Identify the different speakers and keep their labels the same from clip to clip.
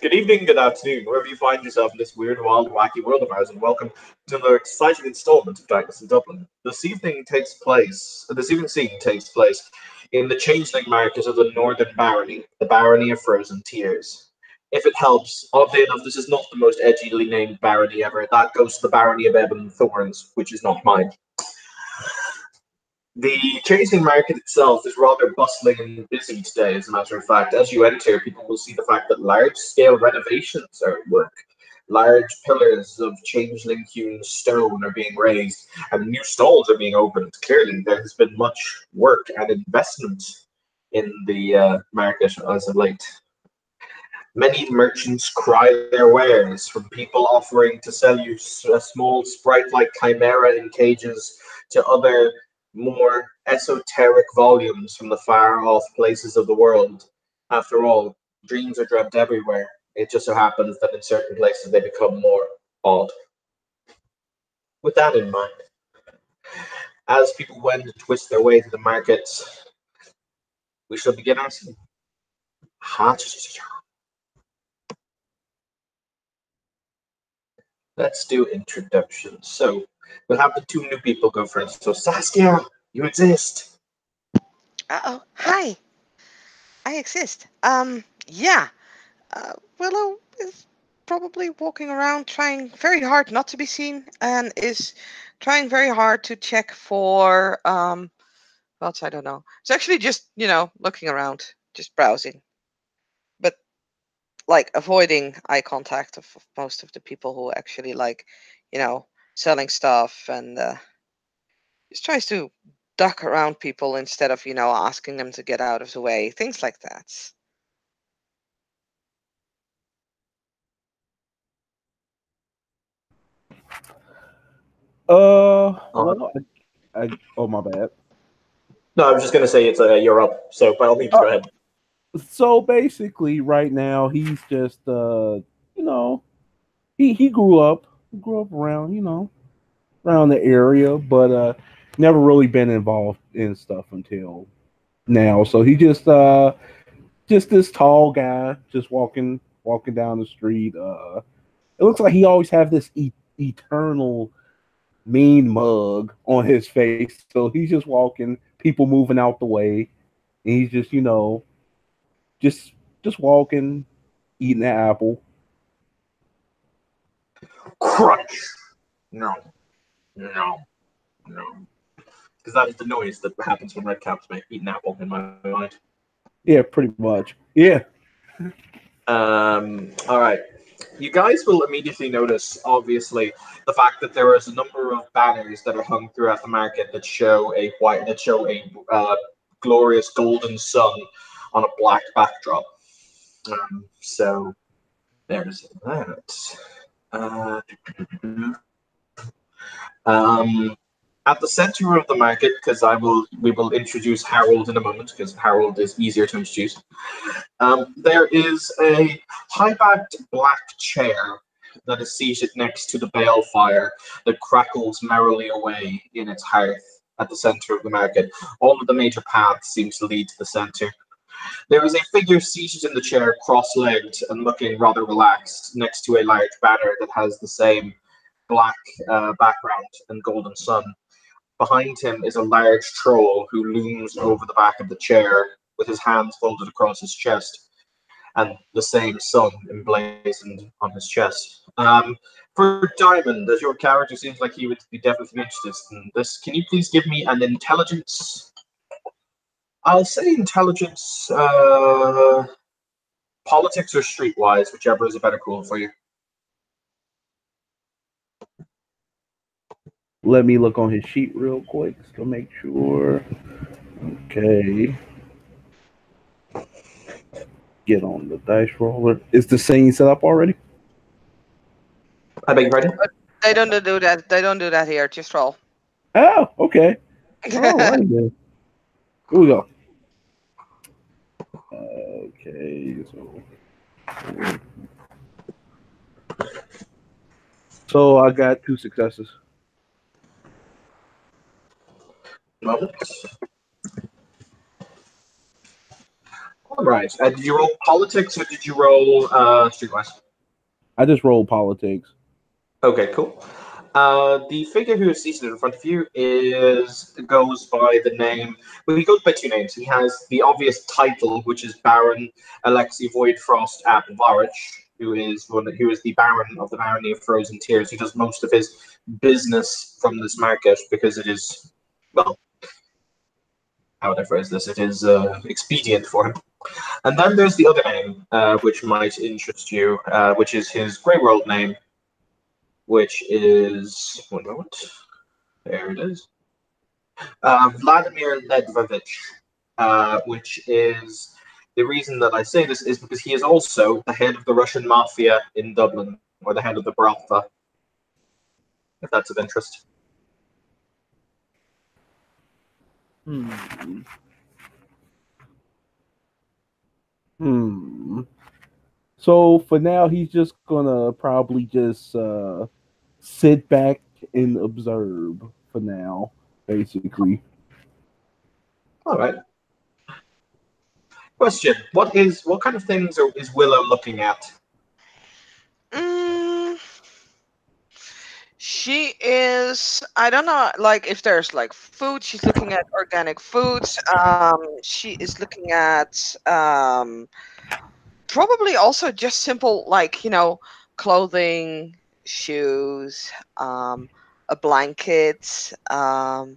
Speaker 1: Good evening, good afternoon, wherever you find yourself in this weird, wild, wacky world of ours, and welcome to another exciting installment of Darkness in Dublin. This evening scene takes place in the changeling market of the Northern Barony, the Barony of Frozen Tears. If it helps, oddly enough, this is not the most edgily named barony ever. That goes to the Barony of Ebon Thorns, which is not mine. The changing market itself is rather bustling and busy today, as a matter of fact. As you enter, people will see the fact that large scale renovations are at work. Large pillars of changeling hewn stone are being raised, and new stalls are being opened. Clearly, there has been much work and investment in the market as of late. Many merchants cry their wares, from people offering to sell you a small sprite like chimera in cages to other more esoteric volumes from the far off places of the world. After all, dreams are dreamt everywhere. It just so happens that in certain places they become more odd. With that in mind, as people wend and twist their way to the markets, we shall begin our scene. Let's do introductions. So we'll have the two new people go first. So Saskia, you exist.
Speaker 2: Uh-oh. Hi. I exist. Yeah. Willow is probably walking around trying very hard not to be seen and is trying very hard to check for I don't know. It's actually just, looking around, just browsing. But like avoiding eye contact of most of the people who actually like, selling stuff and just tries to duck around people instead of, asking them to get out of the way. Things like that.
Speaker 3: Well, oh my bad.
Speaker 1: No, I was just going to say it's you're up. So by all means,
Speaker 3: Uh,
Speaker 1: go ahead.
Speaker 3: so basically, right now he's just you know, he grew up around around the area, but never really been involved in stuff until now. So he just this tall guy just walking down the street. It looks like he always have this eternal mean mug on his face. So he's just walking, people moving out the way, and he's just just walking, eating an apple.
Speaker 1: Crunch. No, no, no. Because that is the noise that happens when red caps make eat an apple in my mind.
Speaker 3: Yeah, pretty much. Yeah.
Speaker 1: All right. You guys will immediately notice, obviously, the fact that there is a number of banners that are hung throughout the market that show a glorious golden sun on a black backdrop. So there's that. Uh, um, at the center of the market, because we will introduce Harold in a moment, because Harold is easier to introduce. There is a high-backed black chair that is seated next to the bale fire that crackles merrily away in its hearth at the center of the market. All of the major paths seem to lead to the center. There is a figure seated in the chair, cross-legged and looking rather relaxed, next to a large banner that has the same black background and golden sun. Behind him is a large troll who looms over the back of the chair with his hands folded across his chest and the same sun emblazoned on his chest. For Diamond, as your character seems like he would be definitely interested in this, can you please give me an intelligence? I'll say intelligence, politics or streetwise, whichever is a better cool for you.
Speaker 3: Let me look on his sheet real quick to make sure. Okay. Get on the dice roller. Is the scene set up already?
Speaker 1: I beg your pardon?
Speaker 2: They don't do that. They don't do that here. Just roll.
Speaker 3: Oh, okay. All right then. Here we go. Okay, so I got two successes.
Speaker 1: Moment. All right. Did you roll politics or did you roll streetwise?
Speaker 3: I just rolled politics.
Speaker 1: Okay, cool. The figure who is seated in front of you goes by the name. Well, he goes by two names. He has the obvious title, which is Baron Alexei Voidfrost ap Varich, who is the Baron of the Barony of Frozen Tears. He does most of his business from this market because it is, well, how would I phrase this? It is expedient for him. And then there's the other name, which might interest you, which is his Grey World name, which is, one moment, there it is, Vladimir Nedvevich, which is, the reason that I say this is because he is also the head of the Russian mafia in Dublin, or the head of the Bratva, if that's of interest.
Speaker 3: So for now, he's just gonna probably just sit back and observe for now, basically.
Speaker 1: All right. Question: what kind of things is Willow looking at?
Speaker 2: She is, I don't know, like if there's like food, she's looking at organic foods. She is looking at probably also just simple, like, clothing, shoes, a blanket, stuff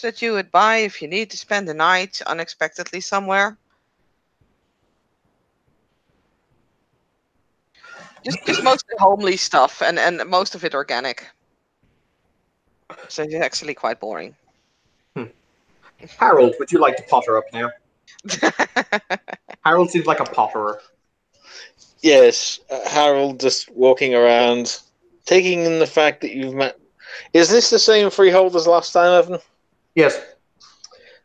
Speaker 2: that you would buy if you need to spend the night unexpectedly somewhere. Just mostly homely stuff, and most of it organic. So it's actually quite boring.
Speaker 1: Harold, would you like to potter up now? Harold seems like a potterer.
Speaker 4: Yes, Harold just walking around, taking in the fact that you've met. Is this the same freehold as last time, Evan?
Speaker 1: Yes.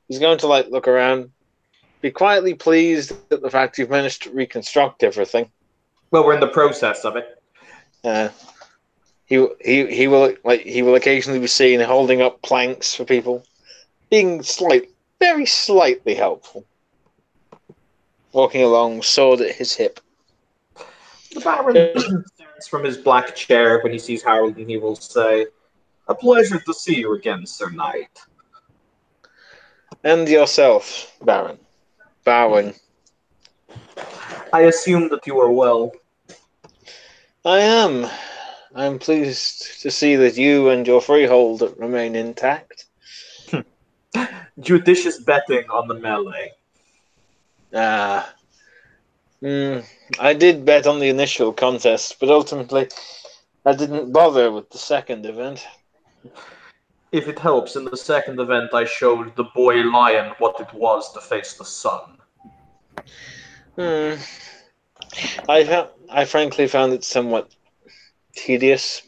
Speaker 4: He's going to look around, be quietly pleased at the fact you've managed to reconstruct everything.
Speaker 1: Well, we're in the process of it.
Speaker 4: He will occasionally be seen holding up planks for people, being very slightly helpful. Walking along, sword at his hip.
Speaker 1: The Baron stands from his black chair when he sees Harold, and he will say, "A pleasure to see you again, Sir Knight."
Speaker 4: And yourself, Baron. Bowing.
Speaker 1: I assume that you are well.
Speaker 4: I am. I'm pleased to see that you and your freehold remain intact.
Speaker 1: Judicious betting on the melee.
Speaker 4: I did bet on the initial contest, but ultimately I didn't bother with the second event.
Speaker 1: If it helps, in the second event I showed the boy lion what it was to face the sun.
Speaker 4: I frankly found it somewhat tedious.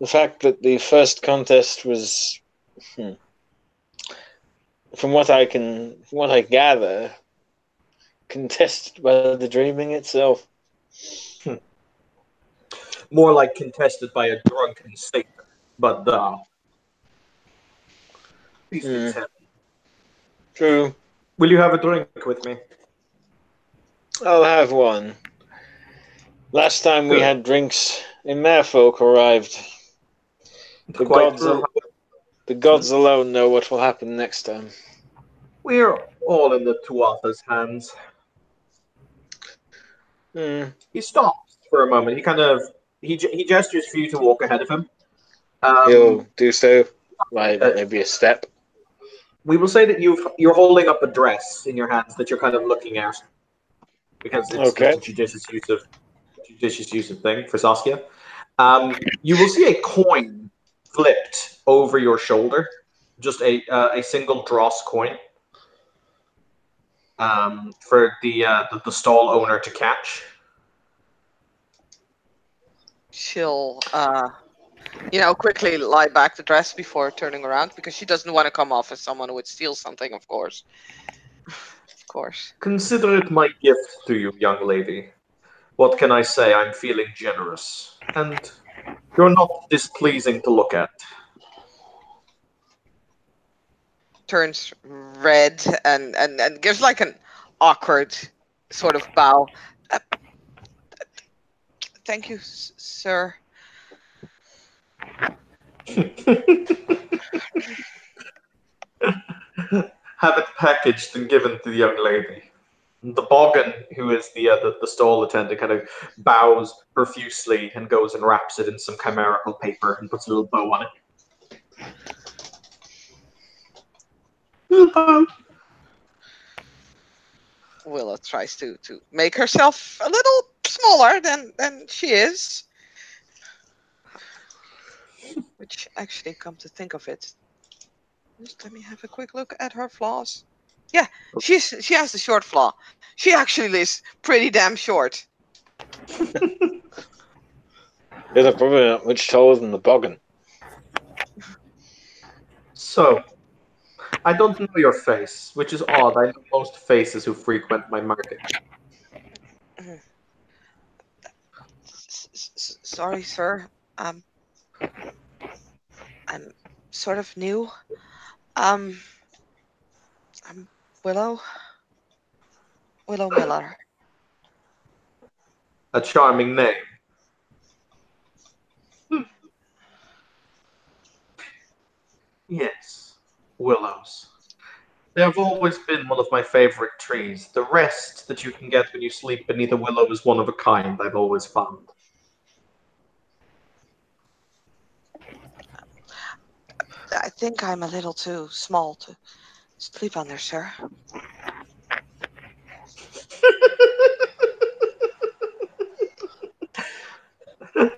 Speaker 4: The fact that the first contest was, from what I gather, contested by the dreaming itself.
Speaker 1: More like contested by a drunken Satan, but
Speaker 4: True.
Speaker 1: Will you have a drink with me?
Speaker 4: I'll have one. Last time we had drinks, a merfolk arrived. The gods alone know what will happen next time.
Speaker 1: We're all in the Tuatha's hands. He stops for a moment. He gestures for you to walk ahead of him.
Speaker 4: He'll do so. Maybe a step.
Speaker 1: We will say that you're holding up a dress in your hands that you're kind of looking at, because it's a judicious use of thing for Saskia. You will see a coin flipped over your shoulder, just a single dross coin, for the stall owner to catch.
Speaker 2: She'll quickly lie back the dress before turning around, because she doesn't want to come off as someone who would steal something, of course. Of course.
Speaker 1: Consider it my gift to you, young lady. What can I say? I'm feeling generous. And you're not displeasing to look at.
Speaker 2: turns red and gives like an awkward sort of bow. Uh, thank you, sir.
Speaker 1: Have it packaged and given to the young lady. The boggin, who is the stall attendant, kind of bows profusely and goes and wraps it in some chimerical paper and puts a little bow on it. Little bow.
Speaker 2: Willow tries to make herself a little smaller than she is. Which actually, come to think of it, just let me have a quick look at her flaws. Yeah, she has a short flaw. She actually is pretty damn short.
Speaker 4: You're probably not much taller than the boggin.
Speaker 1: So, I don't know your face, which is odd. I know most faces who frequent my market.
Speaker 2: Sorry, sir. I'm sort of new. I'm Willow Miller.
Speaker 1: A charming name. Yes, willows. They have always been one of my favorite trees. The rest that you can get when you sleep beneath a willow is one of a kind, I've always found.
Speaker 2: I think I'm a little too small to sleep under, sir.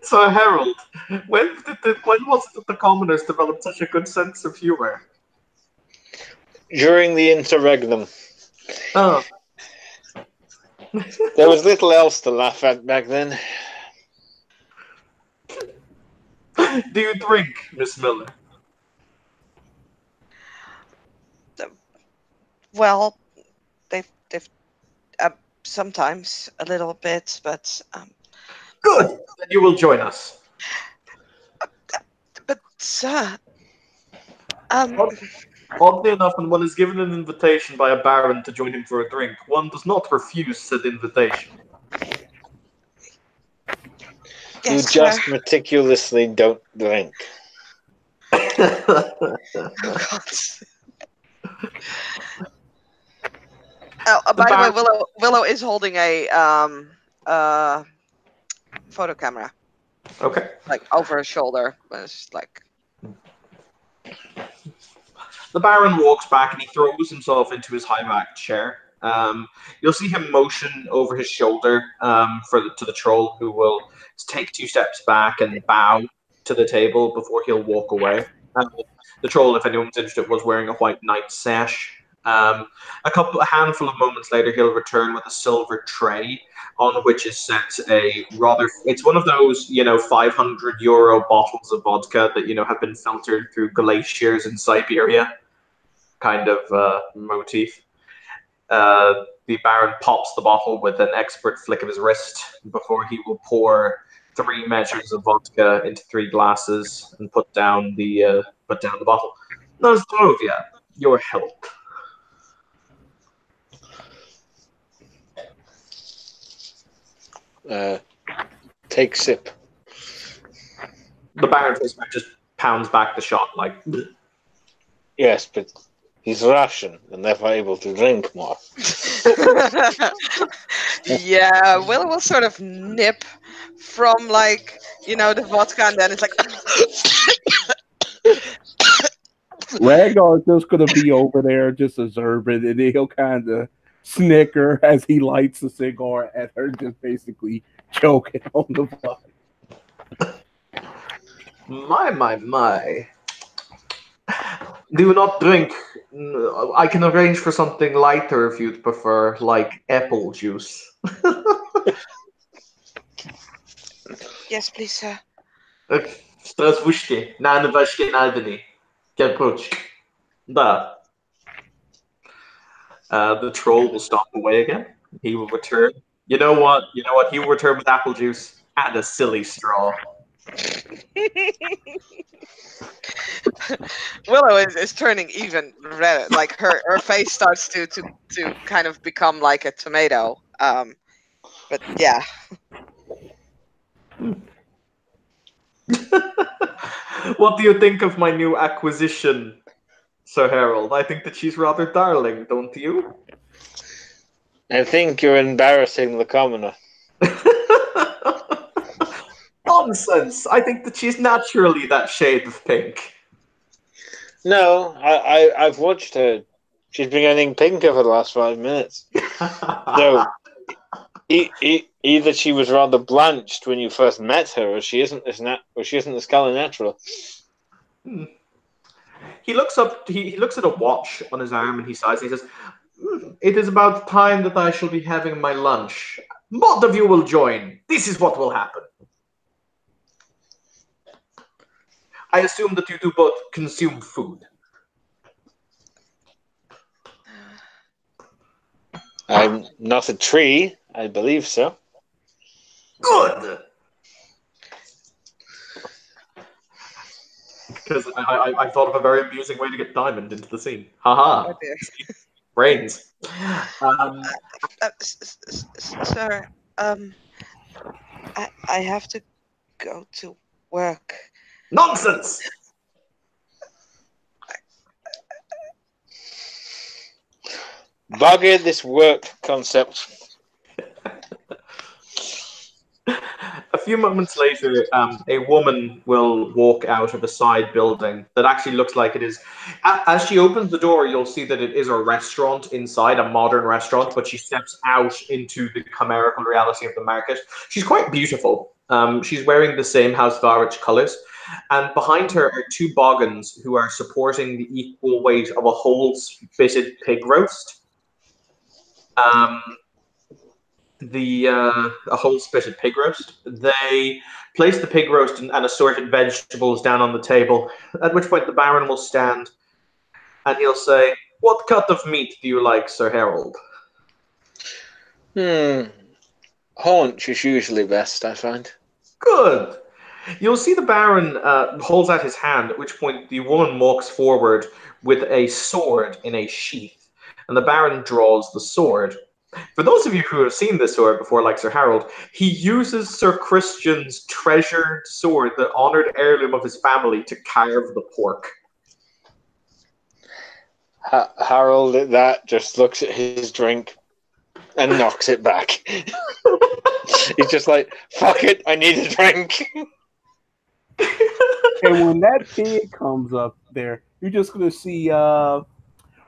Speaker 1: So, Harold, when was it that the commoners developed such a good sense of humor?
Speaker 4: During the interregnum,
Speaker 1: Oh,
Speaker 4: there was little else to laugh at back then.
Speaker 1: do you drink, Miss Miller?
Speaker 2: Well, they've sometimes a little bit, but
Speaker 1: Good. Then you will join us.
Speaker 2: sir,
Speaker 1: Oddly enough, when one is given an invitation by a baron to join him for a drink, one does not refuse said invitation.
Speaker 4: You
Speaker 2: yes,
Speaker 4: just
Speaker 2: sir.
Speaker 4: meticulously don't drink.
Speaker 2: Oh, God. Oh, by the way, Willow is holding a photo camera,
Speaker 1: Okay.
Speaker 2: like over her shoulder. But it's just like,
Speaker 1: The Baron walks back and he throws himself into his high-backed chair. You'll see him motion over his shoulder to the troll, who will take 2 steps back and bow to the table before he'll walk away. The troll, if anyone's interested, was wearing a white knight sash. A handful of moments later, he'll return with a silver tray on which is set it's one of those, €500 bottles of vodka that, have been filtered through glaciers in Siberia kind of motif. The Baron pops the bottle with an expert flick of his wrist before he will pour 3 measures of vodka into 3 glasses and put down the bottle. Nostrovia, your help.
Speaker 4: Take sip.
Speaker 1: The Baron just pounds back the shot like. Bleh.
Speaker 4: Yes, but he's Russian and therefore able to drink more.
Speaker 2: yeah, Willow will sort of nip from the vodka, and then it's like.
Speaker 3: Ragnar is just gonna be over there just observing, and then he'll kind of snicker as he lights a cigar at her, just basically choking on the vodka.
Speaker 1: My. Do not drink. I can arrange for something lighter if you'd prefer, like apple juice.
Speaker 2: Yes, please, sir.
Speaker 1: Strasvushki, nanavashki naldini. Kerpoch. Da. The troll will stomp away again. He will return. You know what? He will return with apple juice and a silly straw.
Speaker 2: Willow is turning even redder. Like her face starts to kind of become like a tomato. But yeah.
Speaker 1: What do you think of my new acquisition, Sir Harold? I think that she's rather darling, don't you?
Speaker 4: I think you're embarrassing the commoner.
Speaker 1: Nonsense! I think that she's naturally that shade of pink.
Speaker 4: No, I've watched her. She's been getting pinker for the last 5 minutes. So either she was rather blanched when you first met her, or she isn't this color natural.
Speaker 1: He looks up. He looks at a watch on his arm and he sighs. And he says, "It is about time that I shall be having my lunch. Both of you will join. This is what will happen. I assume that you do both consume food."
Speaker 4: I'm not a tree. I believe so.
Speaker 1: Good. Because I thought of a very amusing way to get Diamond into the scene. Haha.
Speaker 2: Oh dear.
Speaker 1: Brains.
Speaker 2: Sir, I have to go to work.
Speaker 1: Nonsense!
Speaker 4: Bugger this work concept.
Speaker 1: A few moments later, a woman will walk out of a side building that actually looks like it is. As she opens the door, you'll see that it is a restaurant inside, a modern restaurant, but she steps out into the chimerical reality of the market. She's quite beautiful. She's wearing the same House Varich colors. And behind her are two boggans who are supporting the equal weight of a whole spitted pig roast. A whole spitted pig roast. They place the pig roast and assorted vegetables down on the table, at which point the Baron will stand and he'll say, "What cut of meat do you like, Sir Harold?"
Speaker 4: Haunch is usually best, I find.
Speaker 1: Good. You'll see the Baron holds out his hand, at which point the woman walks forward with a sword in a sheath, and the Baron draws the sword. For those of you who have seen this sword before, like Sir Harold, he uses Sir Christian's treasured sword, the honoured heirloom of his family, to carve the pork.
Speaker 4: Harold at that just looks at his drink and knocks it back. He's just like, fuck it, I need a drink.
Speaker 3: And when that pig comes up there, you're just going to see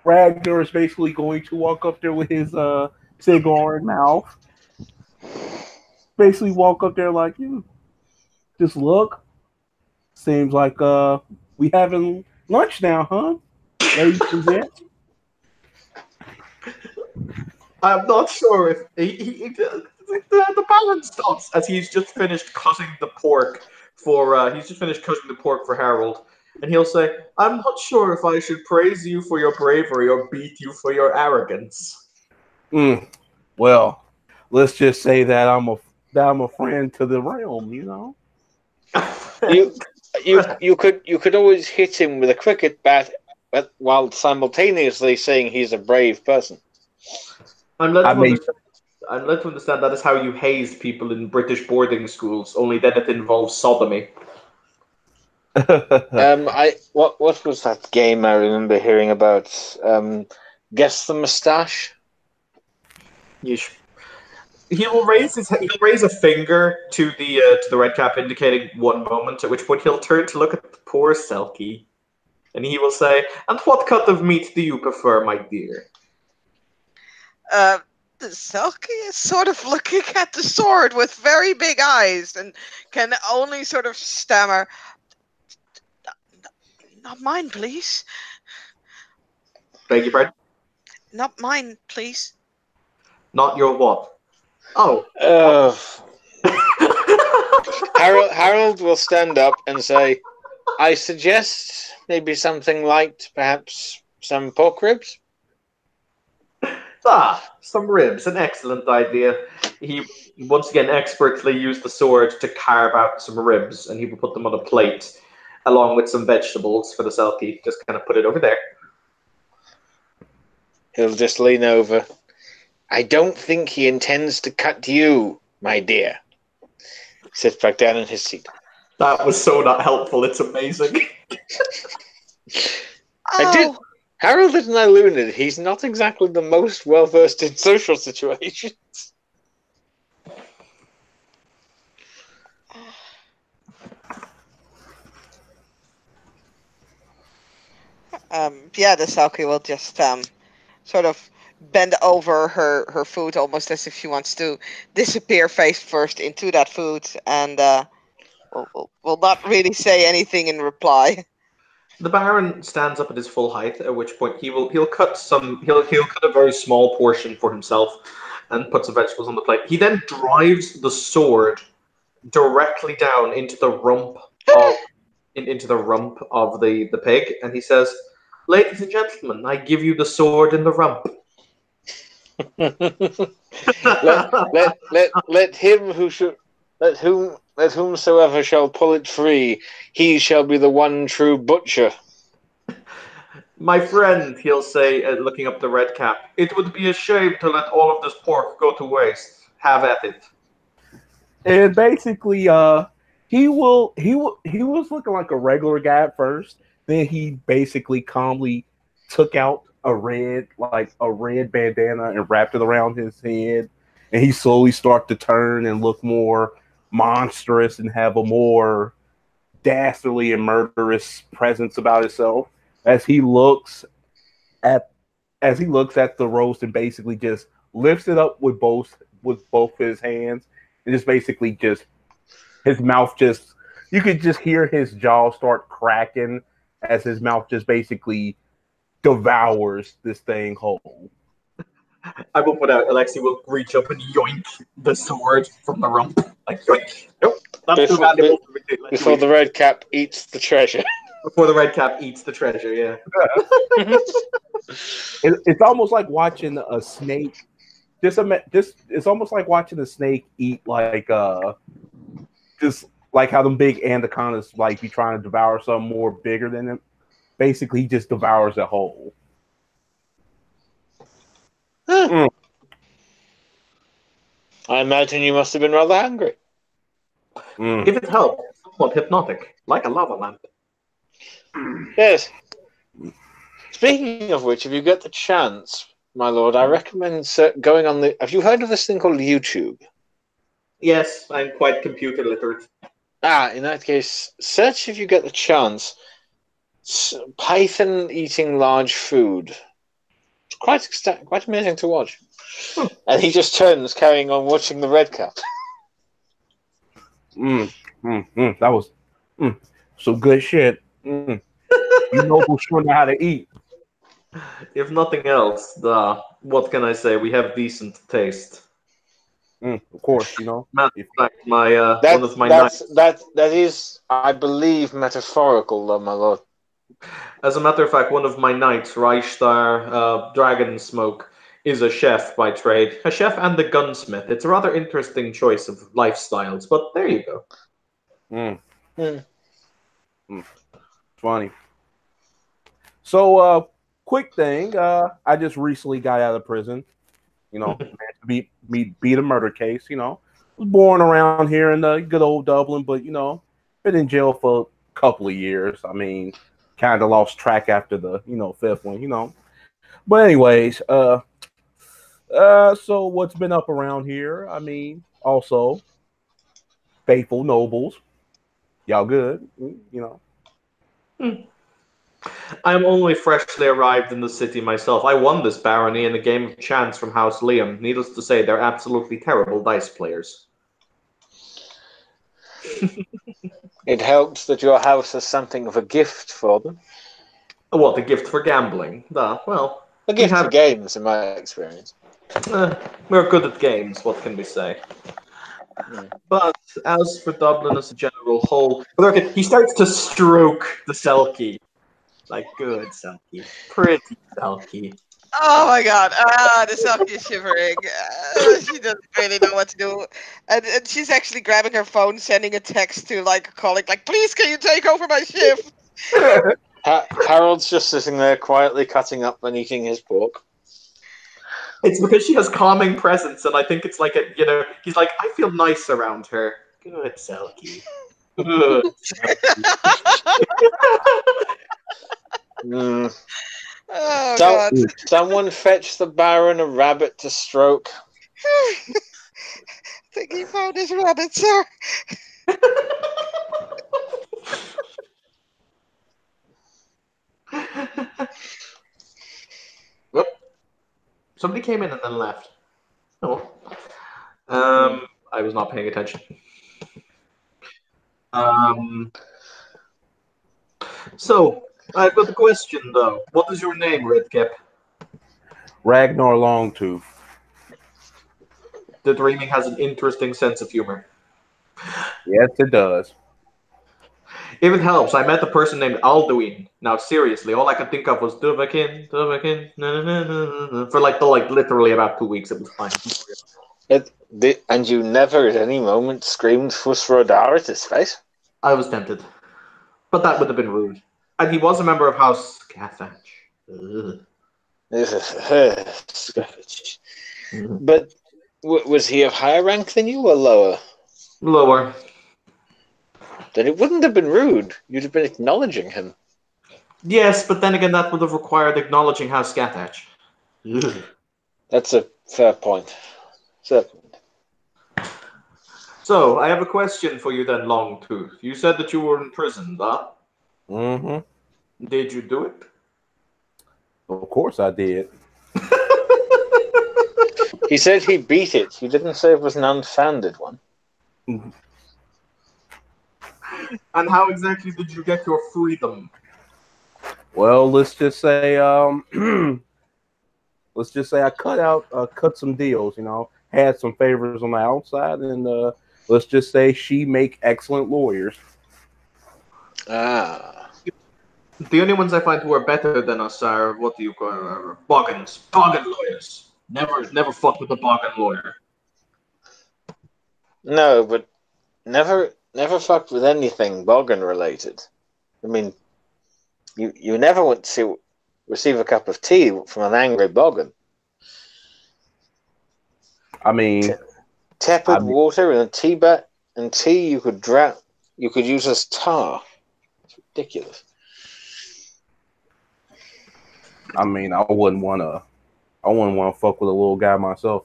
Speaker 3: Ragnar is basically going to walk up there with his cigar in mouth. Basically walk up there like, just look. Seems like we having lunch now, huh? Ladies and gents.
Speaker 1: I'm not sure if the Baron stops as he's just finished cutting the pork for Harold, and he'll say, "I'm not sure if I should praise you for your bravery or beat you for your arrogance."
Speaker 3: Well, let's just say that I'm a friend to the realm, you know.
Speaker 4: You could always hit him with a cricket bat, while simultaneously saying he's a brave person.
Speaker 1: I'm led to understand that is how you haze people in British boarding schools. Only then it involves sodomy.
Speaker 4: What was that game I remember hearing about? Guess the Moustache.
Speaker 1: He'll raise a finger to the red cap, indicating one moment. At which point he'll turn to look at the poor Selkie, and he will say, "And what cut of meat do you prefer, my dear?"
Speaker 2: Selkie is sort of looking at the sword with very big eyes and can only sort of stammer, "Not mine, please."
Speaker 1: Beg your pardon?
Speaker 2: "Not mine, please."
Speaker 1: Not your what? Oh.
Speaker 4: Harold will stand up and say, "I suggest maybe something light, perhaps some pork ribs."
Speaker 1: Some ribs, an excellent idea. He once again expertly used the sword to carve out some ribs, and he will put them on a plate along with some vegetables for the Selkie. Just kind of put it over there.
Speaker 4: He'll just lean over. I don't think he intends to cut you, my dear. Sits back down in his seat.
Speaker 1: That was so not helpful. It's amazing.
Speaker 2: Oh,
Speaker 4: Harold isn't alluded. He's not exactly the most well versed in social situations.
Speaker 2: yeah, the Selkie will just sort of bend over her food almost as if she wants to disappear face first into that food, and will not really say anything in reply.
Speaker 1: The Baron stands up at his full height, at which point he'll cut a very small portion for himself and put some vegetables on the plate. He then drives the sword directly down into the rump of the pig, and he says, "Ladies and gentlemen, I give you the sword in the rump."
Speaker 4: let him who should let whomsoever shall pull it free, he shall be the one true butcher.
Speaker 1: My friend, he'll say, looking up the red cap, it would be a shame to let all of this pork go to waste. Have at it.
Speaker 3: And basically, he was looking like a regular guy at first. Then he basically calmly took out a red bandana and wrapped it around his head, and he slowly started to turn and look more monstrous and have a more dastardly and murderous presence about himself as he looks at the roast and basically just lifts it up with both his hands and just basically just his mouth just you could just hear his jaw start cracking as his mouth just basically devours this thing whole.
Speaker 1: I will put out. Alexi will reach up and yoink the sword from the rump. Like yoink. Nope. That's too valuable for me to let
Speaker 4: Before
Speaker 1: you
Speaker 4: the red cap eats the treasure.
Speaker 1: Before the red cap eats the treasure, yeah.
Speaker 3: It's almost like watching a snake. It's almost like watching a snake eat just like how them big anacondas like be trying to devour something more bigger than them. Basically, he just devours it whole.
Speaker 4: I imagine you must have been rather hungry.
Speaker 1: If it helps, it's somewhat hypnotic, like a lava lamp.
Speaker 4: Yes. Speaking of which, if you get the chance, my lord, I recommend going on the... Have you heard of this thing called YouTube?
Speaker 1: Yes, I'm quite computer literate.
Speaker 4: In that case, search if you get the chance. Python eating large food. It's quite amazing to watch. And he just turns, carrying on watching the red cap.
Speaker 3: That was some good shit. You know who's sure know how to eat.
Speaker 1: If nothing else, what can I say? We have decent taste.
Speaker 3: Of course, you know.
Speaker 1: Matter of fact, one of my knights.
Speaker 4: That is, I believe, metaphorical, though, my lord.
Speaker 1: As a matter of fact, one of my knights, Reichstar Dragonsmoke, is a chef by trade. A chef and a gunsmith. It's a rather interesting choice of lifestyles, but there you go.
Speaker 3: Funny. So, quick thing. I just recently got out of prison. You know, beat a murder case. You know, was born around here in the good old Dublin, but you know, been in jail for a couple of years. I mean, kind of lost track after the fifth one. You know, but anyways, so what's been up around here? I mean, also faithful nobles. Y'all good? You know.
Speaker 1: I am only freshly arrived in the city myself. I won this barony in a game of chance from House Liam. Needless to say, they're absolutely terrible dice players.
Speaker 4: It helps that your house has something of a gift for them.
Speaker 1: What, a gift for gambling? Well,
Speaker 4: a gift for games, in my experience.
Speaker 1: We're good at games, what can we say? But as for Dublin as a general whole, he starts to stroke the Selkie. Like, good Selkie. Pretty Selkie.
Speaker 2: Oh my god. The Selkie is shivering. She doesn't really know what to do. And she's actually grabbing her phone, sending a text to like a colleague, like, please can you take over my shift?
Speaker 4: Harold's just sitting there quietly cutting up and eating his pork.
Speaker 1: It's because she has calming presence, and I think it's like he's like, I feel nice around her. Good, Selkie. Good.
Speaker 4: Mm.
Speaker 2: Oh
Speaker 4: So-
Speaker 2: god.
Speaker 4: Someone fetch the Baron a rabbit to stroke.
Speaker 2: I think he found his rabbit, sir.
Speaker 1: Whoop. Somebody came in and then left. Oh. I was not paying attention. So, I've got a question, though. What is your name, Redcap?
Speaker 3: Ragnar Longtooth.
Speaker 1: The Dreaming has an interesting sense of humor.
Speaker 3: Yes, it does.
Speaker 1: If it helps, I met a person named Alduin. Now, seriously, all I could think of was Duvahkin, na, na, na, na, for literally about 2 weeks. It was fine.
Speaker 4: And you never at any moment screamed Fusrodar at his face?
Speaker 1: I was tempted, but that would have been rude. And he was a member of House Scathach.
Speaker 4: But was he of higher rank than you or lower?
Speaker 1: Lower.
Speaker 4: Then it wouldn't have been rude. You'd have been acknowledging him.
Speaker 1: Yes, but then again, that would have required acknowledging House Scathach.
Speaker 4: That's a fair point.
Speaker 1: So, I have a question for you then, Longtooth. You said that you were in prison, huh?
Speaker 3: Mm-hmm.
Speaker 1: Did you do it?
Speaker 3: Of course I did.
Speaker 4: He said he beat it. He didn't say it was an unfounded one.
Speaker 1: And how exactly did you get your freedom?
Speaker 3: Well, let's just say I cut some deals, had some favors on the outside, and let's just say she make excellent lawyers.
Speaker 4: Ah.
Speaker 1: The only ones I find who are better than us are, what do you call them? Boggins. Boggin lawyers. Never fuck with a boggin lawyer.
Speaker 4: No, but never fucked with anything Boggin related. I mean, you never want to receive a cup of tea from an angry Boggin.
Speaker 3: I mean,
Speaker 4: tepid water in a tea bag, and tea you could use as tar. It's ridiculous.
Speaker 3: I mean, I wouldn't want to fuck with a little guy myself,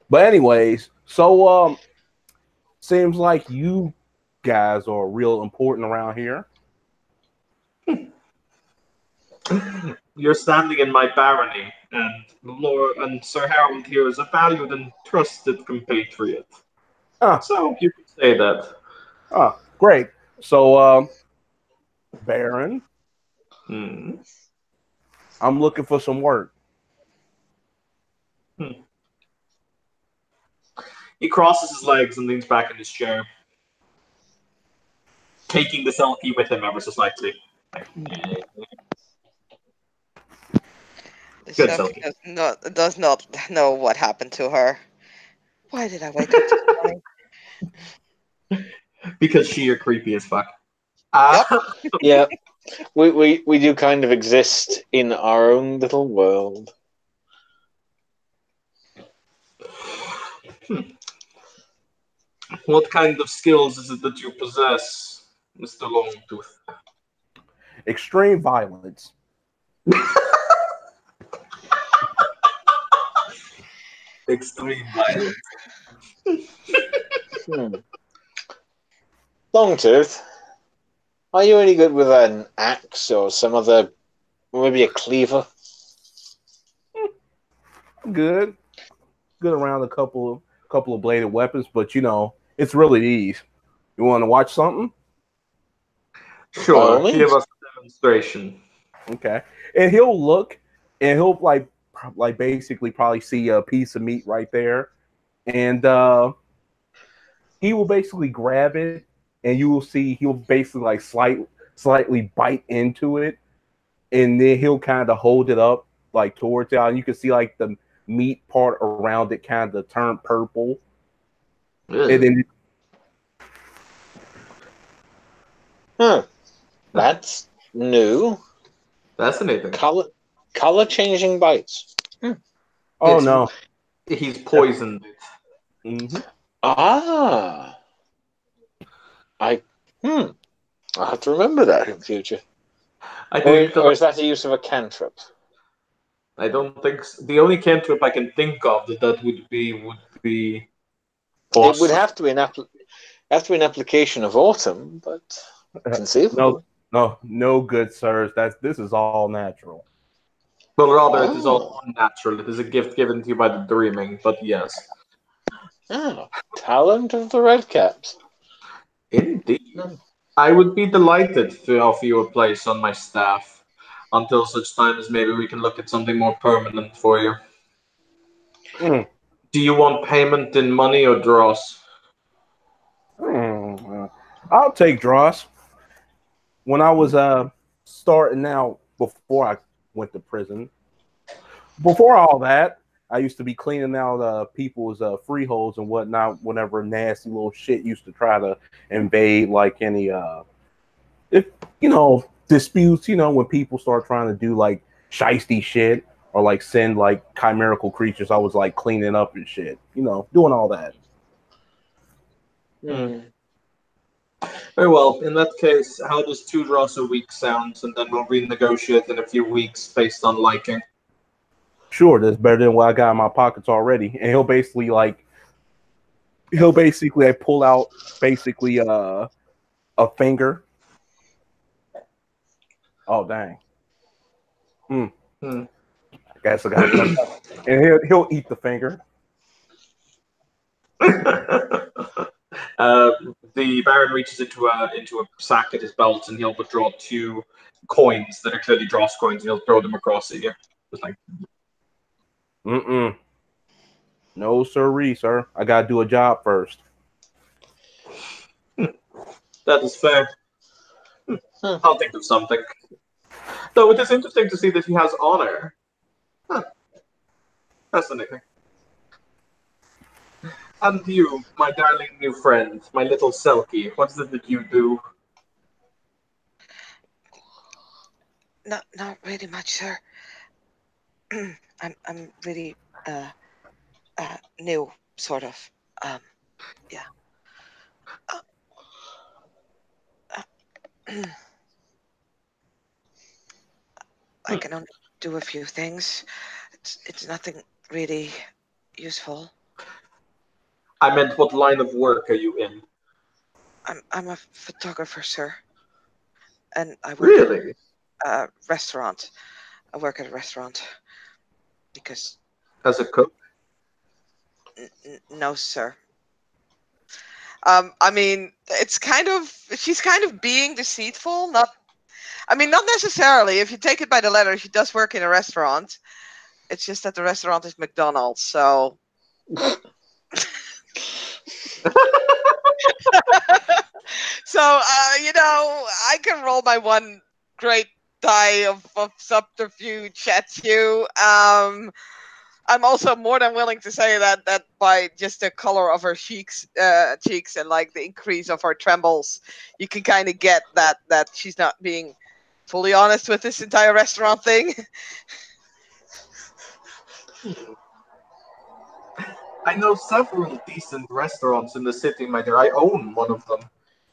Speaker 3: But anyways, so seems like you guys are real important around here.
Speaker 1: You're standing in my barony, and Lord and Sir Harold here is a valued and trusted compatriot. So you could say that.
Speaker 3: Great. So, Baron, I'm looking for some work.
Speaker 1: He crosses his legs and leans back in his chair, taking the Selkie with him ever so slightly.
Speaker 2: The
Speaker 1: Good
Speaker 2: Selkie does not know what happened to her. Why did I wake up this morning?
Speaker 1: Because she are creepy as fuck.
Speaker 4: Yeah, we do kind of exist in our own little world.
Speaker 1: What kind of skills is it that you possess, Mr. Longtooth?
Speaker 3: Extreme violence.
Speaker 1: Extreme violence.
Speaker 4: Longtooth, are you any good with an axe or some other, maybe a cleaver?
Speaker 3: Good around a couple of bladed weapons, but it's really these. You want to watch something?
Speaker 1: Sure, give us a demonstration.
Speaker 3: Okay, and he'll look, and he'll like basically probably see a piece of meat right there, and he will basically grab it and you will see he'll basically like slightly bite into it, and then he'll kind of hold it up like towards y'all, and you can see like the meat part around it kind of turn purple, and then
Speaker 4: That's new.
Speaker 1: Fascinating.
Speaker 4: Color changing bites.
Speaker 3: oh
Speaker 1: It's-
Speaker 3: no,
Speaker 1: He's poisoned it.
Speaker 3: hmm
Speaker 4: Ah. I'll have to remember that in future.
Speaker 1: I think
Speaker 4: Or is that a use of a cantrip?
Speaker 1: I don't think so. The only cantrip I can think of that would be
Speaker 4: It would have to be an application of autumn, but conceivable.
Speaker 3: no good, sirs. This is all natural.
Speaker 1: Well, rather, it is all
Speaker 4: Oh.
Speaker 1: unnatural. It is a gift given to you by the dreaming, but yes.
Speaker 4: Talent of the Redcaps.
Speaker 1: Indeed. I would be delighted to offer you a place on my staff until such time as maybe we can look at something more permanent for you.
Speaker 3: Mm.
Speaker 1: Do you want payment in money or dross?
Speaker 3: I'll take draws. When I was starting out before I went to prison, before all that, I used to be cleaning out people's freeholds and whatnot whenever nasty little shit used to try to invade, like any if disputes, when people start trying to do like shisty shit or like send like chimerical creatures. I was like cleaning up and shit, doing all that.
Speaker 1: Very well. In that case, how does 2 draws a week sound? And then we'll renegotiate in a few weeks based on liking.
Speaker 3: Sure, that's better than what I got in my pockets already. And he'll basically pull out basically a finger. Oh dang. I guess I got cut up. And he'll eat the finger.
Speaker 1: The Baron reaches into a sack at his belt and he'll withdraw 2 coins that are clearly dross coins and he'll throw them across at you. Just like,
Speaker 3: No sirree, sir. I gotta do a job first.
Speaker 1: that is fair. I'll think of something. Though it is interesting to see that he has honor. Fascinating. And you, my darling new friend, my little Selkie, what is it that you do?
Speaker 2: Not really much, sir. I'm really new, sort of. Yeah. I can only do a few things. It's nothing really useful.
Speaker 1: I meant, what line of work are you in?
Speaker 2: I'm a photographer, sir, and I work
Speaker 1: Really?
Speaker 2: at a restaurant. I work at a restaurant because
Speaker 1: As a cook?
Speaker 2: no, sir. I mean, she's kind of being deceitful. Not necessarily. If you take it by the letter, she does work in a restaurant. It's just that the restaurant is McDonald's, so. So, I can roll my one great die of subterfuge at you. I'm also more than willing to say that by just the color of her cheeks and like the increase of her trembles, you can kind of get that she's not being fully honest with this entire restaurant thing.
Speaker 1: I know several decent restaurants in the city, my dear. I own one of them.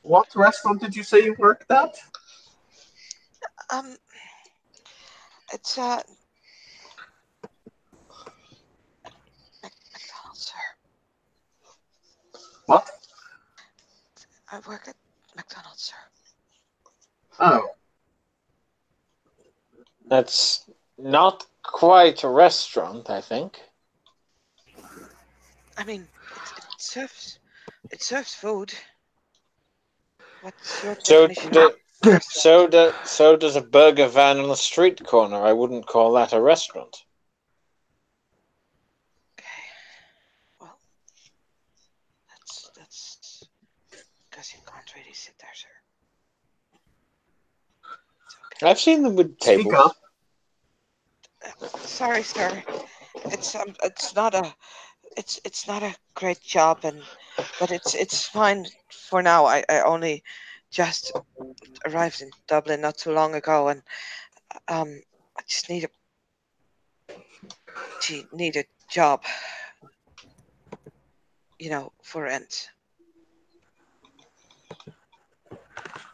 Speaker 1: What restaurant did you say you worked at?
Speaker 2: It's McDonald's, sir.
Speaker 1: What?
Speaker 2: I work at McDonald's, sir.
Speaker 1: Oh.
Speaker 4: That's not quite a restaurant, I think.
Speaker 2: I mean, it serves food. What's your definition?
Speaker 4: So does a burger van on a street corner. I wouldn't call that a restaurant.
Speaker 2: Okay. Well, that's because you can't really say
Speaker 4: I've seen them with
Speaker 1: Speak
Speaker 4: tables.
Speaker 1: up.
Speaker 2: Sorry, sir. It's not a it's not a great job, but it's fine for now. I only just arrived in Dublin not too long ago, and I just need a job, for rent.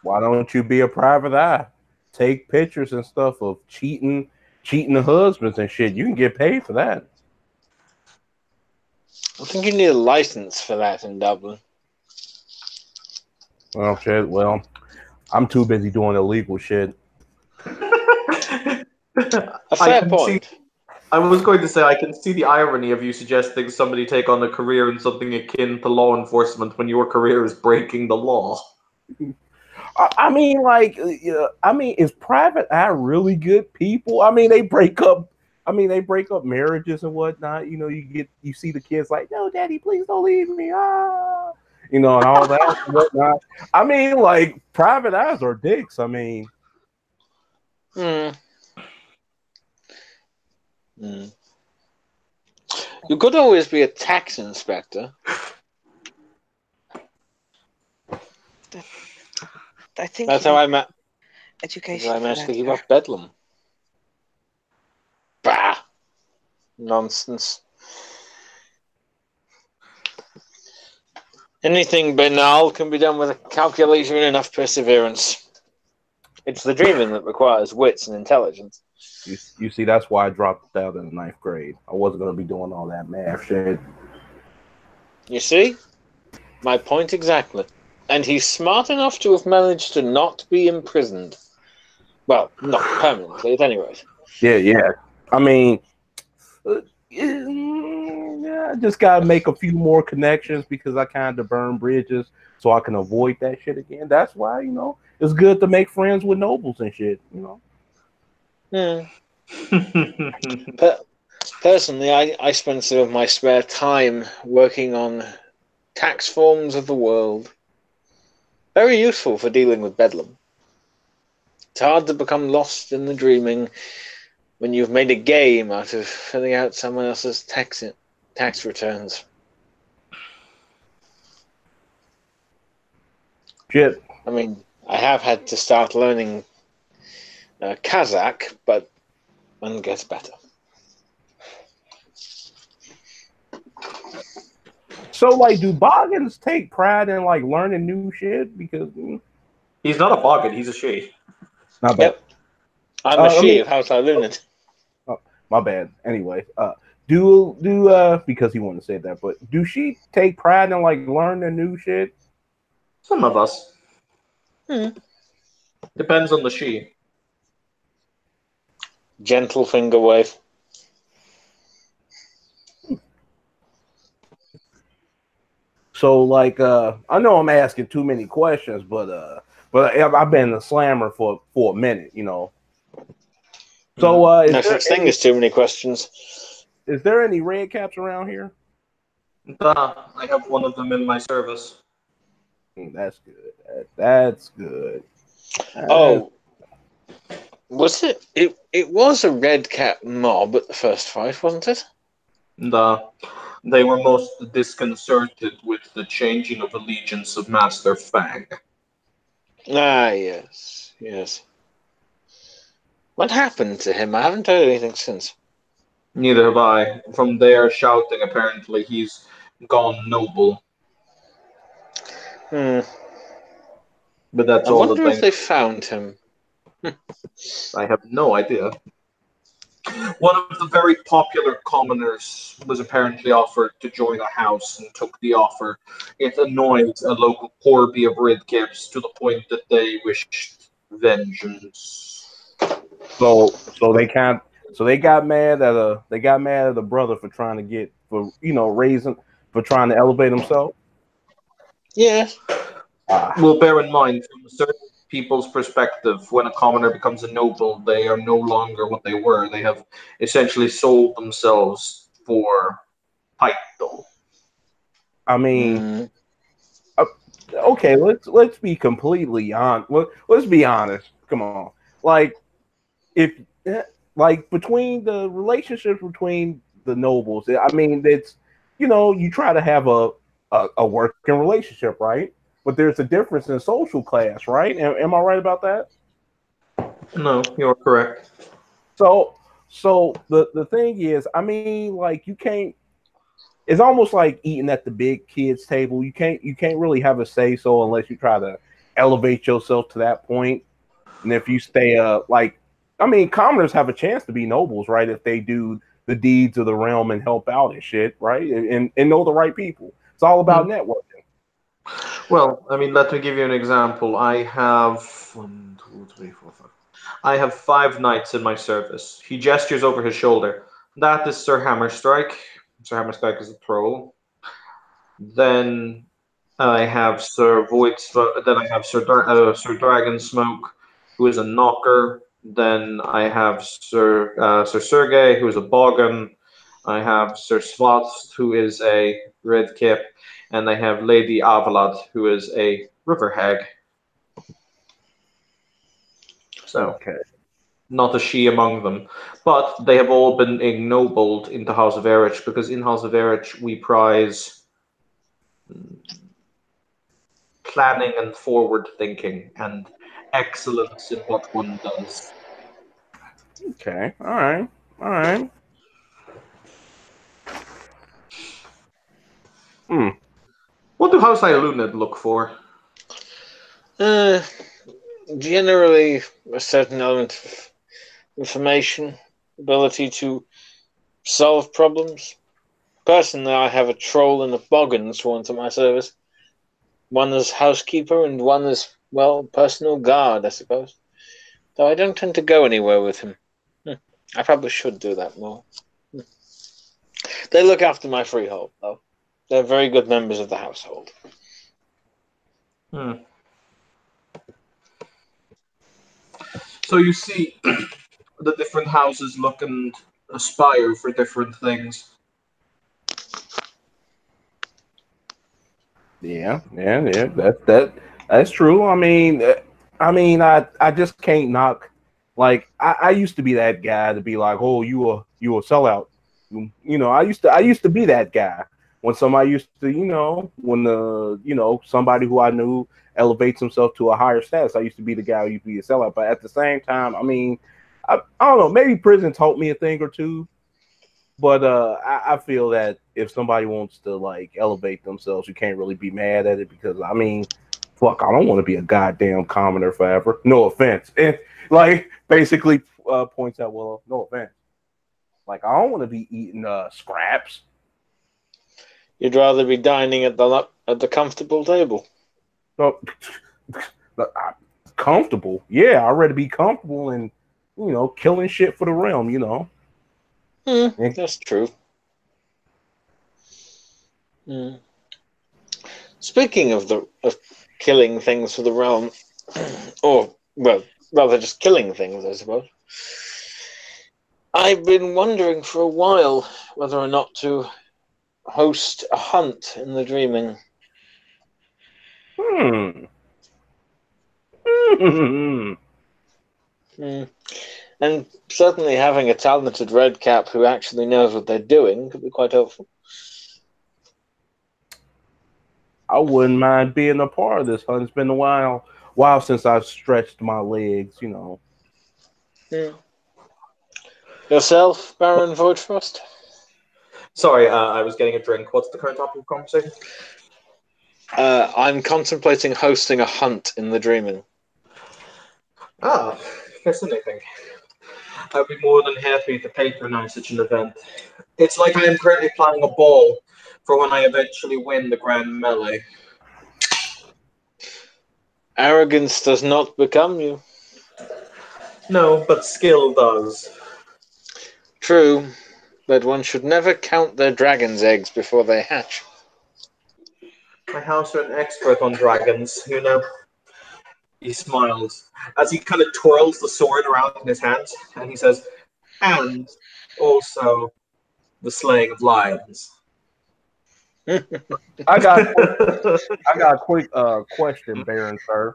Speaker 3: Why don't you be a private eye? Take pictures and stuff of cheating the husbands and shit. You can get paid for that.
Speaker 4: I think you need a license for that in Dublin.
Speaker 3: Well, shit. Well, I'm too busy doing illegal shit.
Speaker 4: A
Speaker 1: I
Speaker 4: fair
Speaker 1: can see.
Speaker 4: point.
Speaker 1: I was going to say I can see the irony of you suggesting somebody take on a career in something akin to law enforcement when your career is breaking the law.
Speaker 3: I mean, like, is private eye really good people? I mean, they break up. I mean, they break up marriages and whatnot. You see the kids like, no, daddy, please don't leave me. Ah, and all that and whatnot. I mean, like, private eyes are dicks. I mean,
Speaker 4: Hmm. You could always be a tax inspector.
Speaker 2: I think
Speaker 4: That's
Speaker 2: you
Speaker 4: how
Speaker 2: need
Speaker 4: I met. That's
Speaker 2: education
Speaker 4: how I
Speaker 2: for
Speaker 4: managed
Speaker 2: that,
Speaker 4: to keep
Speaker 2: sir.
Speaker 4: off Bedlam. Bah! Nonsense. Anything banal can be done with a calculator and enough perseverance. It's the dreaming that requires wits and intelligence.
Speaker 3: you see, that's why I dropped out in the 9th grade. I wasn't going to be doing all that math shit.
Speaker 4: You see? My point exactly. And he's smart enough to have managed to not be imprisoned. Well, not permanently, at any rate.
Speaker 3: Yeah. I mean, yeah, I just gotta make a few more connections because I kind of burn bridges so I can avoid that shit again. That's why it's good to make friends with nobles and shit.
Speaker 4: But personally, I spend some of my spare time working on tax forms of the world. Very useful for dealing with Bedlam. It's hard to become lost in the dreaming when you've made a game out of filling out someone else's tax returns.
Speaker 3: Shit.
Speaker 4: I mean, I have had to start learning Kazakh, but one gets better.
Speaker 3: So, like, do Boggins take pride in like learning new shit? Because
Speaker 1: He's not a boggin, he's a she.
Speaker 3: not bad.
Speaker 4: Yep. I'm a she
Speaker 3: I mean,
Speaker 4: of House Lunan.
Speaker 3: my bad. Anyway, because he wanted to say that, but do she take pride in like learning new shit?
Speaker 1: Some of us. Depends on the she.
Speaker 4: Gentle finger wave.
Speaker 3: So, like, I know I'm asking too many questions, but I've been a slammer for a minute, So,
Speaker 4: No such thing as too many questions.
Speaker 3: Is there any red caps around here?
Speaker 1: I have one of them in my service.
Speaker 3: That's good. That's good.
Speaker 4: Oh, was it? It was a red cap mob at the first fight, wasn't it?
Speaker 1: They were most disconcerted with the changing of allegiance of Master Fang.
Speaker 4: Ah, yes. What happened to him? I haven't heard anything since.
Speaker 1: Neither have I. From their shouting, apparently he's gone noble. But that's
Speaker 4: I
Speaker 1: all
Speaker 4: wonder
Speaker 1: that
Speaker 4: if they found him.
Speaker 1: I have no idea. One of the very popular commoners was apparently offered to join a house and took the offer. It annoyed a local corby of Redcaps to the point that they wished vengeance.
Speaker 3: So they got mad at the brother for trying to elevate himself.
Speaker 4: Yeah.
Speaker 1: Well, bear in mind, from certain people's perspective, when a commoner becomes a noble, they are no longer what they were. They have essentially sold themselves for title.
Speaker 3: I mean, okay, let's be completely honest. Let's be honest. Come on, like if like between the relationships between the nobles, I mean, it's you try to have a working relationship, right? But there's a difference in social class, right? Am I right about that?
Speaker 1: No, you're correct.
Speaker 3: So the thing is, I mean, like you can't. It's almost like eating at the big kids table. You can't really have a say so unless you try to elevate yourself to that point. And if you stay like, I mean, commoners have a chance to be nobles, right? If they do the deeds of the realm and help out and shit, right? And know the right people. It's all about networking.
Speaker 1: Well, I mean, let me give you an example. I have 1, 2, 3, 4, 5. I have 5 knights in my service. He gestures over his shoulder. That is Sir Hammerstrike. Sir Hammerstrike is a troll. Then I have Sir Void. Then I have Sir Dragon Smoke, who is a knocker. Then I have Sir Sergei, who is a boggin. I have Sir Sloth, who is a red kip, and I have Lady Avalad, who is a river hag. So,
Speaker 3: Okay.
Speaker 1: not a she among them. But they have all been ignobled into House of Erich, because in House of Erich we prize planning and forward thinking and excellence in what one does.
Speaker 3: Okay. All right. All right. Hmm.
Speaker 1: What do House Ilunid look for?
Speaker 4: Generally, a certain element of information, ability to solve problems. Personally, I have a troll and a boggin sworn to my service. One as housekeeper and one as, well, personal guard, I suppose. Though I don't tend to go anywhere with him. I probably should do that more. They look after my freehold, though. They're very good members of the household.
Speaker 1: So you see, the different houses look and aspire for different things.
Speaker 3: Yeah. That's true. I just can't knock. Like I used to be that guy to be like, oh, you a sellout. I used to be that guy when somebody used to, when somebody who I knew elevates himself to a higher status. I used to be the guy who used to be a sellout. But at the same time, I mean, I don't know. Maybe prison taught me a thing or two. But I feel that if somebody wants to like elevate themselves, you can't really be mad at it because I mean, fuck, I don't want to be a goddamn commoner forever. No offense. And like basically points out, well, no offense. Like I don't want to be eating scraps.
Speaker 4: You'd rather be dining at the comfortable table.
Speaker 3: So, comfortable, yeah. I'd rather be comfortable and killing shit for the realm.
Speaker 4: That's true. Speaking of killing things for the realm, or well, rather just killing things, I suppose. I've been wondering for a while whether or not to host a hunt in the Dreaming. And certainly having a talented redcap who actually knows what they're doing could be quite helpful.
Speaker 3: I wouldn't mind being a part of this hunt. It's been a while since I've stretched my legs,
Speaker 4: Yourself, Baron Voidfrost?
Speaker 1: Sorry, I was getting a drink. What's the current topic of conversation?
Speaker 4: I'm contemplating hosting a hunt in the Dreaming.
Speaker 1: Ah, fascinating. I'd be more than happy to patronize such an event. It's like I am currently planning a ball for when I eventually win the Grand Melee.
Speaker 4: Arrogance does not become you.
Speaker 1: No, but skill does.
Speaker 4: True, but one should never count their dragon's eggs before they hatch.
Speaker 1: My house are an expert on dragons, He smiles as he kind of twirls the sword around in his hands, and he says, and also the slaying of lions.
Speaker 3: I got a quick question, Baron, sir.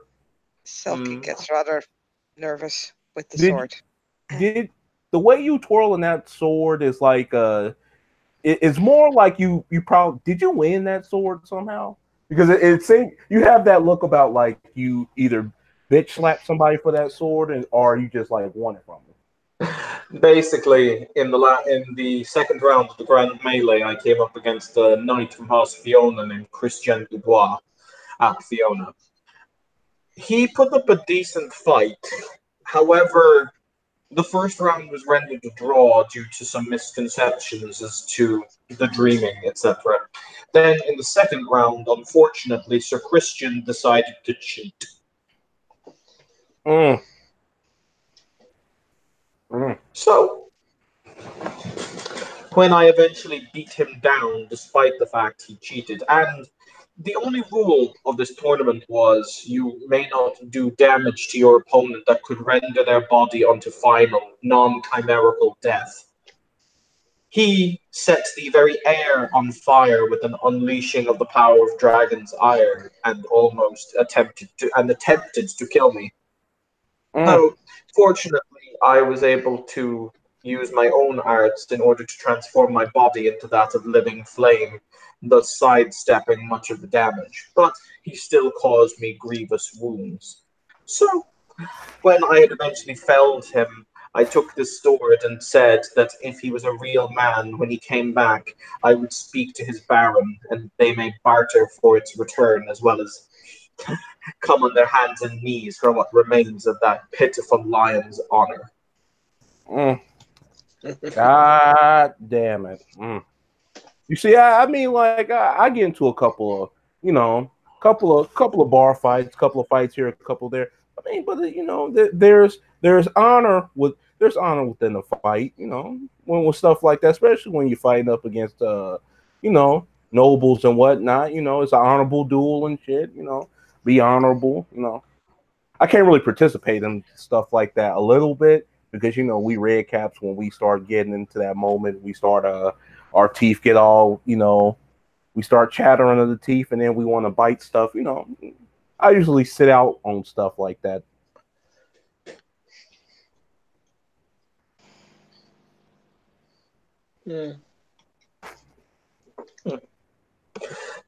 Speaker 2: Selkie gets rather nervous. with the
Speaker 3: Did-
Speaker 2: sword.
Speaker 3: Did the way you twirling that sword is like it's more like you probably did you win that sword somehow? Because it seems you have that look about like you either bitch slap somebody for that sword and or you just like won it from them.
Speaker 1: Basically, in the second round of the Grand Melee, I came up against a knight from House Fiona named Christian Dubois at Fiona. He put up a decent fight. However, the first round was rendered a draw due to some misconceptions as to the dreaming, etc. Then in the second round, unfortunately, Sir Christian decided to cheat.
Speaker 3: Mm. Mm.
Speaker 1: So, when I eventually beat him down, despite the fact he cheated, and the only rule of this tournament was you may not do damage to your opponent that could render their body unto final, non-chimerical death. He set the very air on fire with an unleashing of the power of Dragon's ire and almost attempted to kill me.
Speaker 3: Mm.
Speaker 1: So, fortunately, I was able to use my own arts in order to transform my body into that of living flame, thus sidestepping much of the damage. But he still caused me grievous wounds. So, when I had eventually felled him, I took the sword and said that if he was a real man when he came back, I would speak to his baron, and they may barter for its return, as well as come on their hands and knees for what remains of that pitiful lion's honor.
Speaker 3: Mm. God damn it. Mm. You see, I mean, like I get into a couple of, couple of bar fights, couple of fights here, a couple there. I mean, but there's honor within the fight. When with stuff like that, especially when you're fighting up against nobles and whatnot. It's an honorable duel and shit. Be honorable. I can't really participate in stuff like that a little bit because we red caps when we start getting into that moment, we start our teeth get all we start chattering of the teeth, and then we want to bite stuff. I usually sit out on stuff like that.
Speaker 1: Yeah.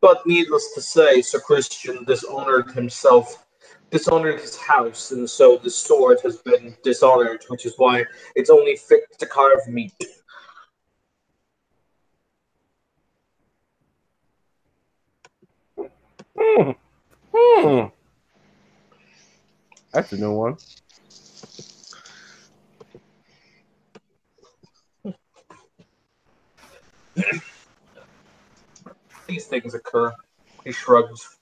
Speaker 1: But needless to say, Sir Christian dishonored his house, and so the sword has been dishonored, which is why it's only fit to carve meat.
Speaker 3: Hmm. Hmm. That's a new one.
Speaker 1: These things occur. He shrugs.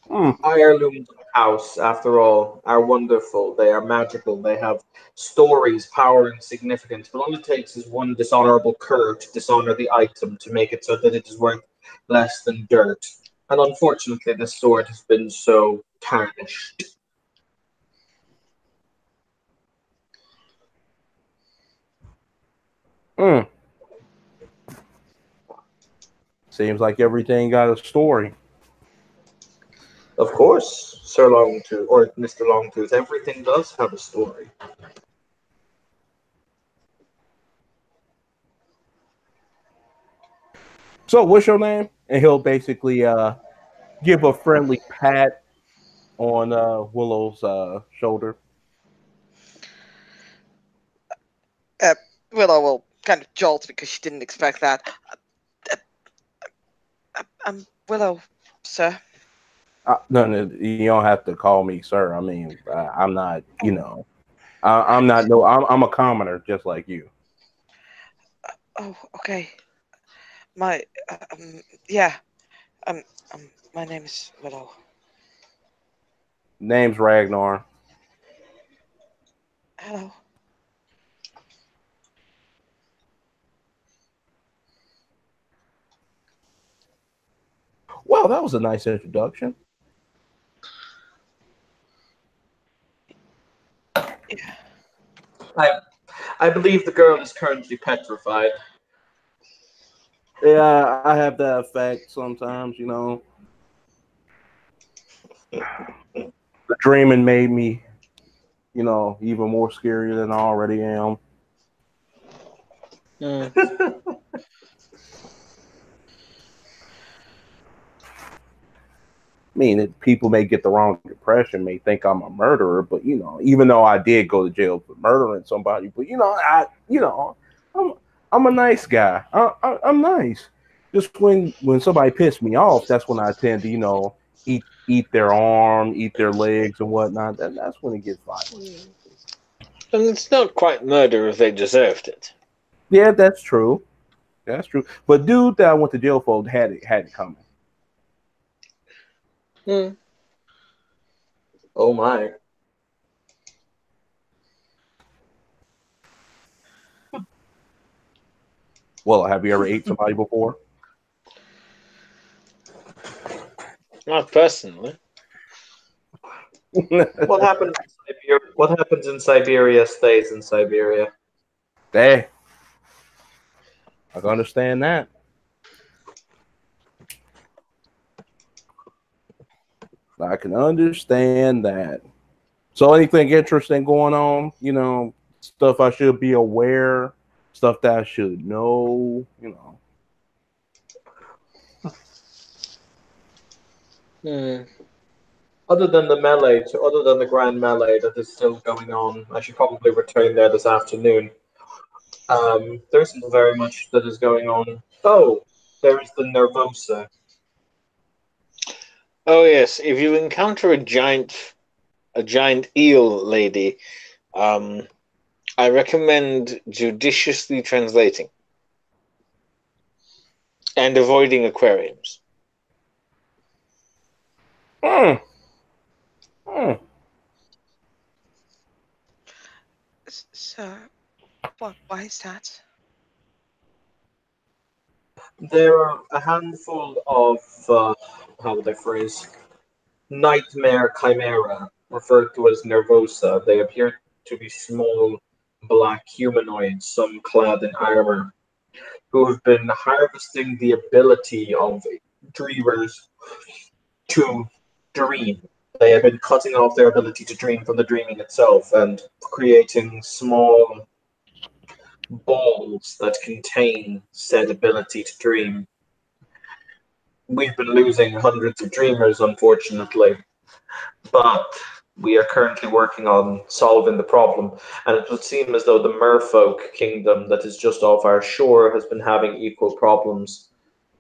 Speaker 3: Hmm.
Speaker 1: Heirlooms of a house, after all, are wonderful. They are magical. They have stories, power, and significance. But all it takes is one dishonorable cur to dishonor the item to make it so that it is worth less than dirt. And unfortunately, this sword has been so tarnished.
Speaker 3: Hmm. Seems like everything got a story.
Speaker 1: Of course, Sir Longtooth, or Mr. Longtooth, everything does have a story.
Speaker 3: So, what's your name? And he'll basically give a friendly pat on Willow's shoulder.
Speaker 2: Willow will kind of jolt because she didn't expect that. I'm Willow, sir.
Speaker 3: No, you don't have to call me sir. I mean, I'm not. I'm not. No, I'm a commoner just like you.
Speaker 2: Oh, okay. My, yeah. Um, my name is Willow.
Speaker 3: Name's Ragnar.
Speaker 2: Hello.
Speaker 3: Well, that was a nice introduction.
Speaker 2: Yeah.
Speaker 1: I believe the girl is currently petrified.
Speaker 3: Yeah, I have that effect sometimes. The dreaming made me even more scarier than I already am.
Speaker 4: Mm.
Speaker 3: I mean, people may get the wrong impression, may think I'm a murderer, but even though I did go to jail for murdering somebody, but I'm I'm a nice guy. I'm nice. Just when somebody pissed me off, that's when I tend to eat their arm, eat their legs and whatnot. That's when it gets violent.
Speaker 4: And it's not quite murder if they deserved it.
Speaker 3: Yeah, that's true. That's true. But dude that I went to jail for had it coming.
Speaker 4: Mm.
Speaker 1: Oh my.
Speaker 3: Well, have you ever ate somebody before?
Speaker 4: Not personally.
Speaker 1: What happens in Siberia? What happens in Siberia stays in Siberia.
Speaker 3: Hey, I can understand that. I can understand that. So, anything interesting going on? Stuff I should be aware, stuff that I should know.
Speaker 4: Mm.
Speaker 1: Other than other than the Grand Melee that is still going on, I should probably return there this afternoon. There isn't very much that is going on. Oh, there is the Nervosa.
Speaker 4: Oh yes, if you encounter a giant eel lady, I recommend judiciously translating and avoiding aquariums.
Speaker 3: Mm. Mm.
Speaker 2: So, why is that?
Speaker 1: There are a handful of how would I phrase nightmare chimera, referred to as Nervosa. They appear to be small black humanoids, some clad in armor, who have been harvesting the ability of dreamers to dream. They have been cutting off their ability to dream from the dreaming itself and creating small balls that contain said ability to dream. We've been losing hundreds of dreamers, unfortunately, but we are currently working on solving the problem. And it would seem as though the merfolk kingdom that is just off our shore has been having equal problems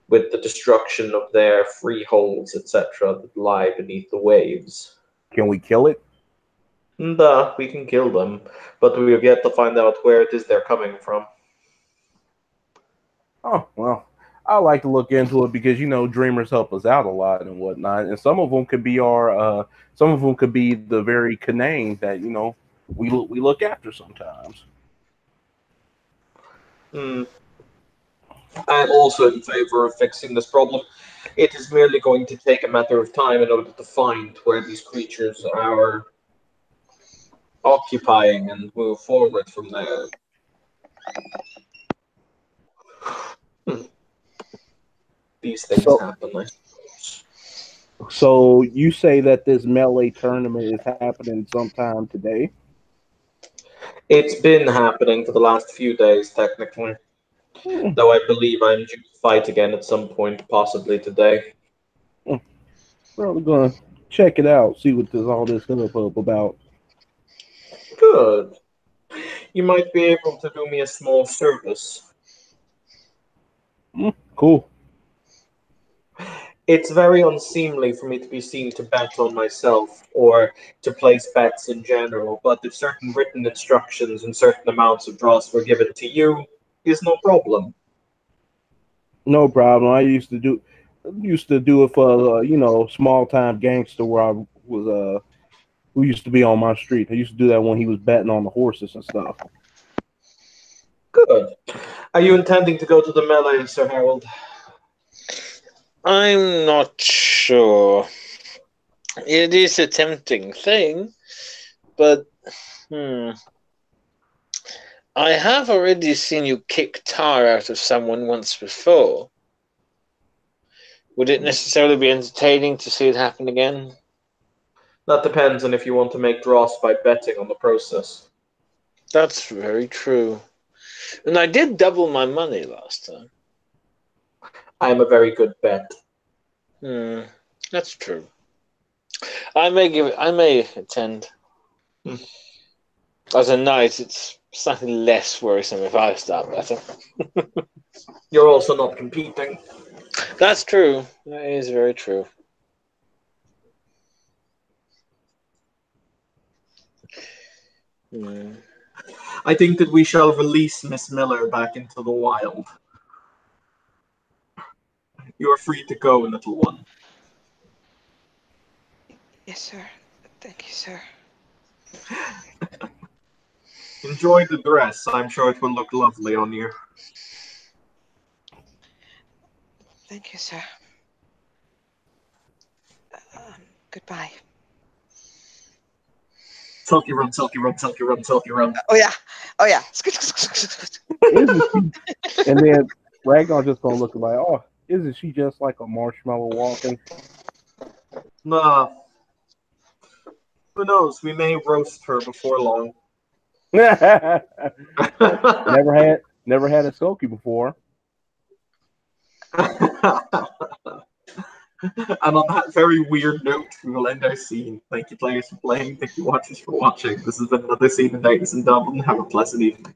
Speaker 1: with the destruction of their freeholds, etc., that lie beneath the waves.
Speaker 3: Can we kill it?
Speaker 1: And we can kill them, but we have yet to find out where it is they're coming from.
Speaker 3: Oh, well, I like to look into it because dreamers help us out a lot and whatnot, and some of them could be some of them could be the very Canaan that we look after sometimes.
Speaker 1: Hmm. I'm also in favor of fixing this problem. It is merely going to take a matter of time in order to find where these creatures are occupying and move forward from there. Hmm. These things
Speaker 3: So,
Speaker 1: happen, I suppose.
Speaker 3: so you say that this melee tournament is happening sometime today?
Speaker 1: It's been happening for the last few days, technically.
Speaker 3: Hmm.
Speaker 1: Though I believe I'm due to fight again at some point, possibly today.
Speaker 3: Probably gonna check it out, see what all this up about.
Speaker 1: Good. You might be able to do me a small service.
Speaker 3: Cool.
Speaker 1: It's very unseemly for me to be seen to bet on myself or to place bets in general, but if certain written instructions and certain amounts of dross were given to you, is no problem.
Speaker 3: No problem. I used to do it for small time gangster where I was who used to be on my street. I used to do that when he was betting on the horses and stuff.
Speaker 1: Good. Are you intending to go to the melee, Sir Harold?
Speaker 4: I'm not sure. It is a tempting thing, but I have already seen you kick tar out of someone once before. Would it necessarily be entertaining to see it happen again?
Speaker 1: That depends on if you want to make dross by betting on the process.
Speaker 4: That's very true. And I did double my money last time.
Speaker 1: I am a very good bet.
Speaker 4: That's true. I may attend. As a knight, it's slightly less worrisome if I start betting.
Speaker 1: You're also not competing.
Speaker 4: That's true. That is very true.
Speaker 1: I think that we shall release Miss Miller back into the wild. You are free to go, little one.
Speaker 2: Yes, sir. Thank you, sir.
Speaker 1: Enjoy the dress. I'm sure it will look lovely on you.
Speaker 2: Thank you, sir. Goodbye.
Speaker 1: Sulky run, sulky run, sulky run, sulky run.
Speaker 2: Oh yeah.
Speaker 3: Isn't she? And then Ragnar's just gonna look like, oh, isn't she just like a marshmallow walking?
Speaker 1: Nah. Who knows? We may roast her before long.
Speaker 3: never had a Sulky before.
Speaker 1: And on that very weird note, we will end our scene. Thank you, players, for playing. Thank you, watchers, for watching. This has been another scene in Darkness in Dublin. Have a pleasant evening.